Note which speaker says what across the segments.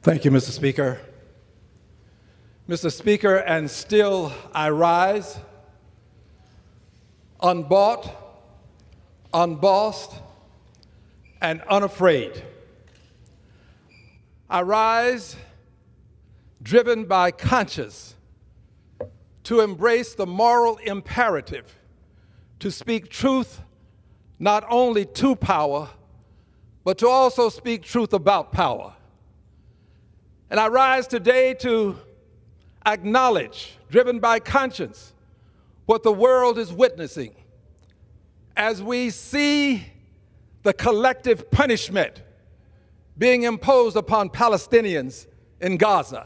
Speaker 1: Thank you, Mr. Speaker. Mr. Speaker, and still I rise, unbought, unbossed, and unafraid. I rise driven by conscience to embrace the moral imperative to speak truth not only to power, but to also speak truth about power. And I rise today to acknowledge, driven by conscience, what the world is witnessing as we see the collective punishment being imposed upon Palestinians in Gaza.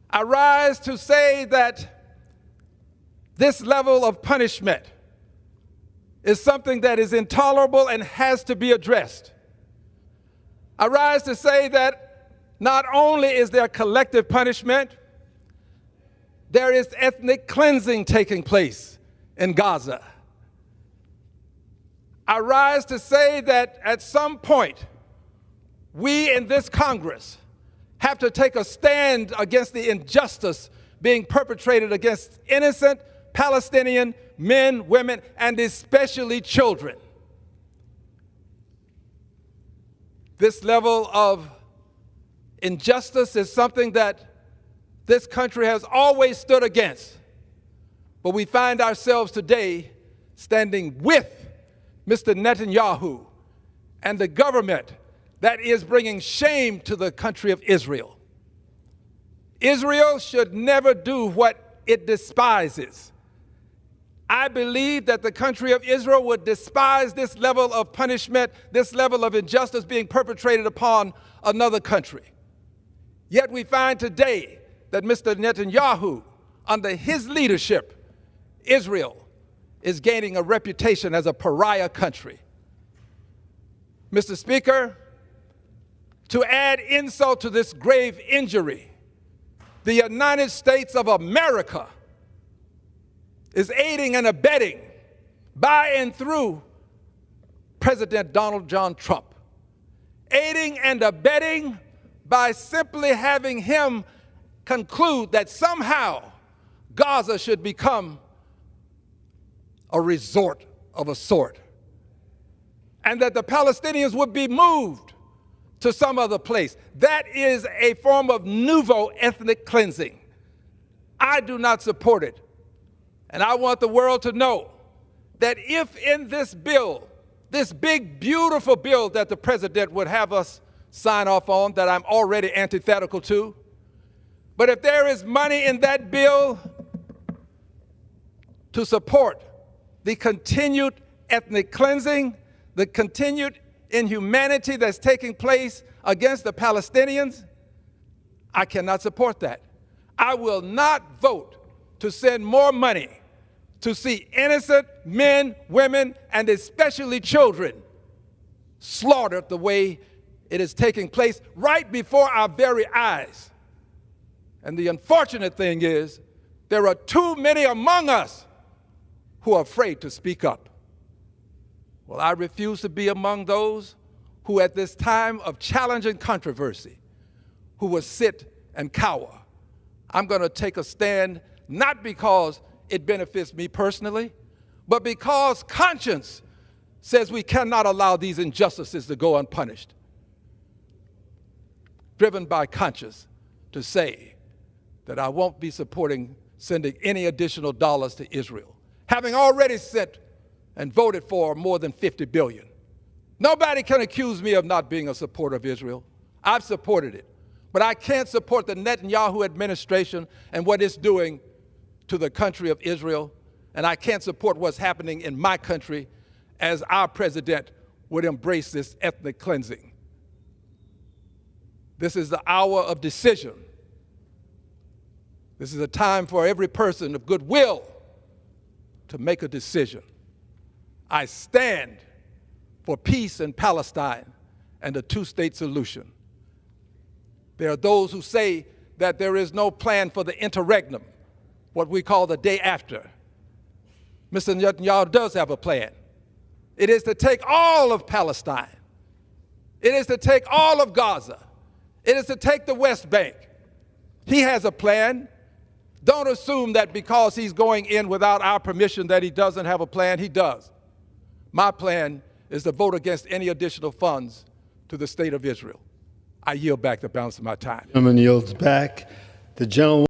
Speaker 1: I rise to say that this level of punishment is something that is intolerable and has to be addressed. I rise to say that not only is there collective punishment, there is ethnic cleansing taking place in Gaza. I rise to say that at some point, we in this Congress have to take a stand against the injustice being perpetrated against innocent Palestinian men, women, and especially children. This level of injustice is something that this country has always stood against, but we find ourselves today standing with Mr. Netanyahu and the government that is bringing shame to the country of Israel. Israel should never do what it despises. I believe that the country of Israel would despise this level of punishment, this level of injustice being perpetrated upon another country. Yet we find today that Mr. Netanyahu, under his leadership, Israel is gaining a reputation as a pariah country. Mr. Speaker, to add insult to this grave injury, the United States of America is aiding and abetting by and through President Donald John Trump, aiding and abetting by simply having him conclude that somehow Gaza should become a resort of a sort, and that the Palestinians would be moved to some other place. That is a form of nouveau ethnic cleansing. I do not support it. And I want the world to know that if in this bill, this big, beautiful bill that the president would have us sign off on, that I'm already antithetical to, but if there is money in that bill to support the continued ethnic cleansing, the continued inhumanity that's taking place against the Palestinians, I cannot support that. I will not vote to send more money to see innocent men, women, and especially children slaughtered the way it is taking place right before our very eyes. And the unfortunate thing is, there are too many among us who are afraid to speak up. Well, I refuse to be among those who at this time of challenging controversy, who will sit and cower. I'm going to take a stand, not because it benefits me personally, but because conscience says we cannot allow these injustices to go unpunished. Driven by conscience to say that I won't be supporting sending any additional dollars to Israel, having already sent and voted for more than $50 billion. Nobody can accuse me of not being a supporter of Israel. I've supported it. But I can't support the Netanyahu administration and what it's doing to the country of Israel, and I can't support what's happening in my country as our president would embrace this ethnic cleansing. This is the hour of decision. This is a time for every person of goodwill to make a decision. I stand for peace in Palestine and a two-state solution. There are those who say that there is no plan for the interregnum, what we call the day after. Mr. Netanyahu does have a plan. It is to take all of Palestine. It is to take all of Gaza. It is to take the West Bank. He has a plan. Don't assume that because he's going in without our permission that he doesn't have a plan. He does. My plan is to vote against any additional funds to the state of Israel. I yield back the balance of my time.
Speaker 2: The gentleman yields back. The gentleman